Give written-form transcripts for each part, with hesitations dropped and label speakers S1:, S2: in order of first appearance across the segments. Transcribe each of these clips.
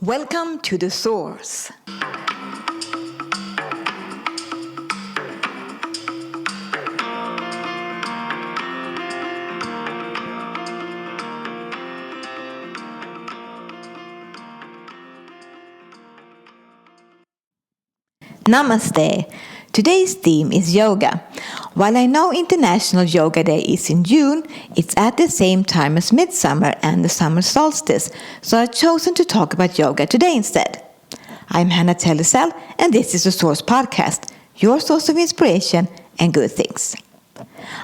S1: Welcome to the source. Namaste. Today's theme is yoga. While I know International Yoga Day is in June, it's at the same time as midsummer and the summer solstice, so I've chosen to talk about yoga today instead. I'm Hannah Tellisell, and this is the Source Podcast, your source of inspiration and good things.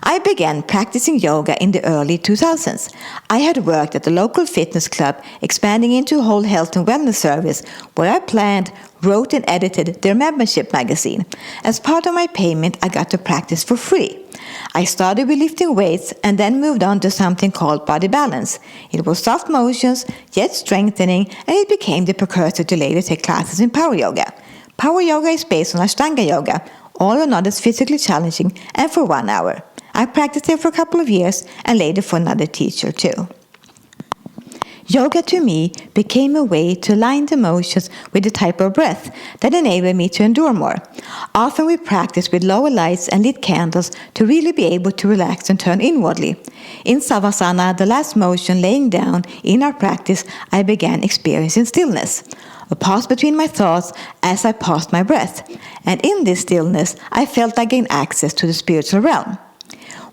S1: I began practicing yoga in the early 2000s. I had worked at the local fitness club, expanding into a whole health and wellness service, where I planned, wrote and edited their membership magazine. As part of my payment, I got to practice for free. I started with lifting weights and then moved on to something called body balance. It was soft motions, yet strengthening, and it became the precursor to later take classes in power yoga. Power yoga is based on Ashtanga yoga, all or not as physically challenging, and for 1 hour. I practiced it for a couple of years and later for another teacher too. Yoga to me became a way to align the motions with the type of breath that enabled me to endure more. Often we practice with lower lights and lit candles to really be able to relax and turn inwardly. In Savasana, the last motion laying down in our practice, I began experiencing stillness. A pause between my thoughts as I paused my breath. And in this stillness, I felt I gained access to the spiritual realm.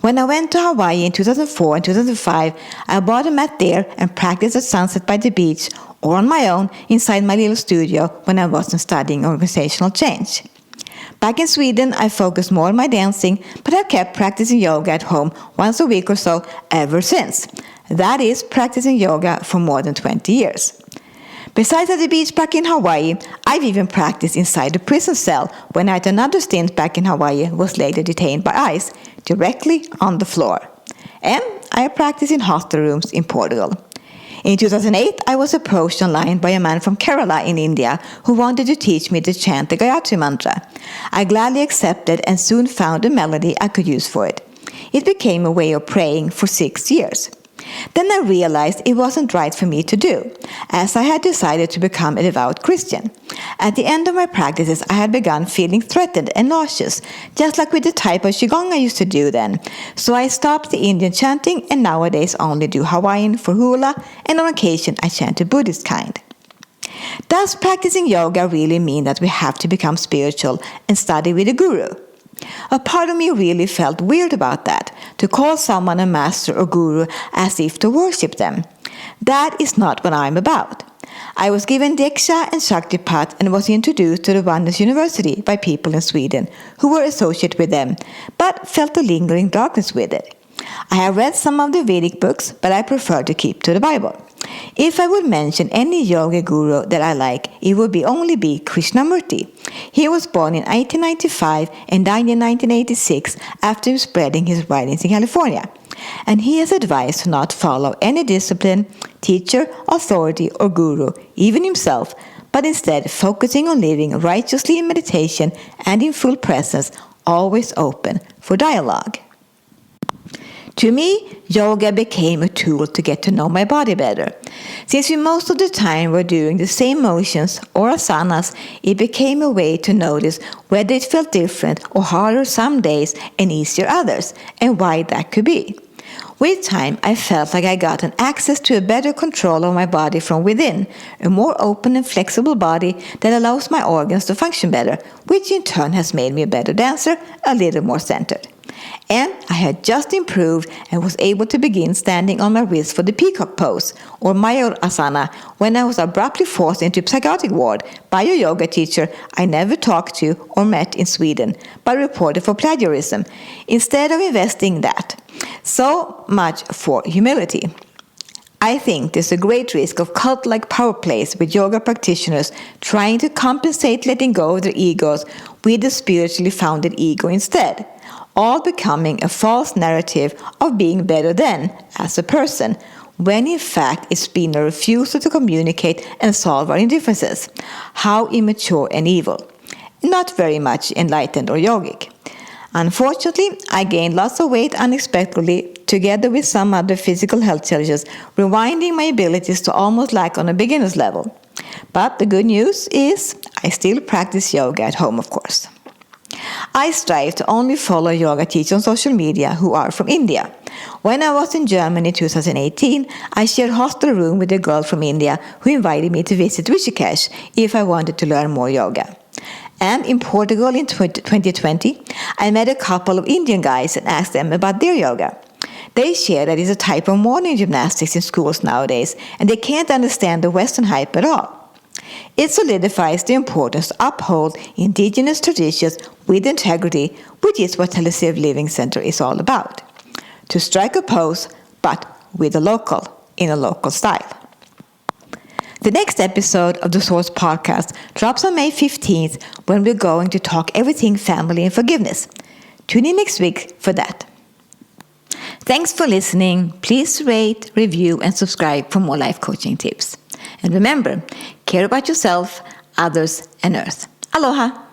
S1: When I went to Hawaii in 2004 and 2005, I bought a mat there and practiced at sunset by the beach or on my own inside my little studio when I wasn't studying organizational change. Back in Sweden, I focused more on my dancing, but I've kept practicing yoga at home once a week or so ever since. That is, practicing yoga for more than 20 years. Besides at the beach back in Hawaii, I've even practiced inside a prison cell when I had another stint back in Hawaii was later detained by ICE, directly on the floor. And I practiced in hostel rooms in Portugal. In 2008, I was approached online by a man from Kerala in India who wanted to teach me to chant the Gayatri Mantra. I gladly accepted and soon found a melody I could use for it. It became a way of praying for 6 years. Then I realized it wasn't right for me to do, as I had decided to become a devout Christian. At the end of my practices, I had begun feeling threatened and nauseous, just like with the type of Qigong I used to do then. So I stopped the Indian chanting and nowadays only do Hawaiian for hula, and on occasion I chant the Buddhist kind. Does practicing yoga really mean that we have to become spiritual and study with a guru? A part of me really felt weird about that, to call someone a master or guru as if to worship them. That is not what I'm about. I was given Diksha and Shaktipat and was introduced to the Oneness University by people in Sweden who were associated with them, but felt a lingering darkness with it. I have read some of the Vedic books, but I prefer to keep to the Bible. If I would mention any yoga guru that I like, it would only be Krishnamurti. He was born in 1895 and died in 1986 after spreading his writings in California. And he has advised to not follow any discipline, teacher, authority, or guru, even himself, but instead focusing on living righteously in meditation and in full presence, always open for dialogue. To me, yoga became a tool to get to know my body better. Since we most of the time were doing the same motions or asanas, it became a way to notice whether it felt different or harder some days and easier others, and why that could be. With time, I felt like I got an access to a better control of my body from within, a more open and flexible body that allows my organs to function better, which in turn has made me a better dancer, a little more centered. And I had just improved and was able to begin standing on my wrist for the peacock pose, or Mayur Asana, when I was abruptly forced into a psychiatric ward by a yoga teacher I never talked to or met in Sweden, but reported for plagiarism, instead of investing in that. So much for humility. I think there's a great risk of cult-like power plays with yoga practitioners trying to compensate letting go of their egos with a spiritually founded ego instead, all becoming a false narrative of being better than, as a person, when in fact it's been a refusal to communicate and solve our indifferences. How immature and evil. Not very much enlightened or yogic. Unfortunately, I gained lots of weight unexpectedly, together with some other physical health challenges, rewinding my abilities to almost like on a beginner's level. But the good news is I still practice yoga at home, of course. I strive to only follow yoga teachers on social media who are from India. When I was in Germany in 2018, I shared hostel room with a girl from India who invited me to visit Rishikesh if I wanted to learn more yoga. And in Portugal in 2020, I met a couple of Indian guys and asked them about their yoga. They share that it's a type of morning gymnastics in schools nowadays, and they can't understand the Western hype at all. It solidifies the importance to uphold indigenous traditions with integrity, which is what Teleciv Living Center is all about. To strike a pose, but with a local, in a local style. The next episode of the Source podcast drops on May 15th when we're going to talk everything family and forgiveness. Tune in next week for that. Thanks for listening. Please rate, review, and subscribe for more life coaching tips. And remember, care about yourself, others, and Earth. Aloha!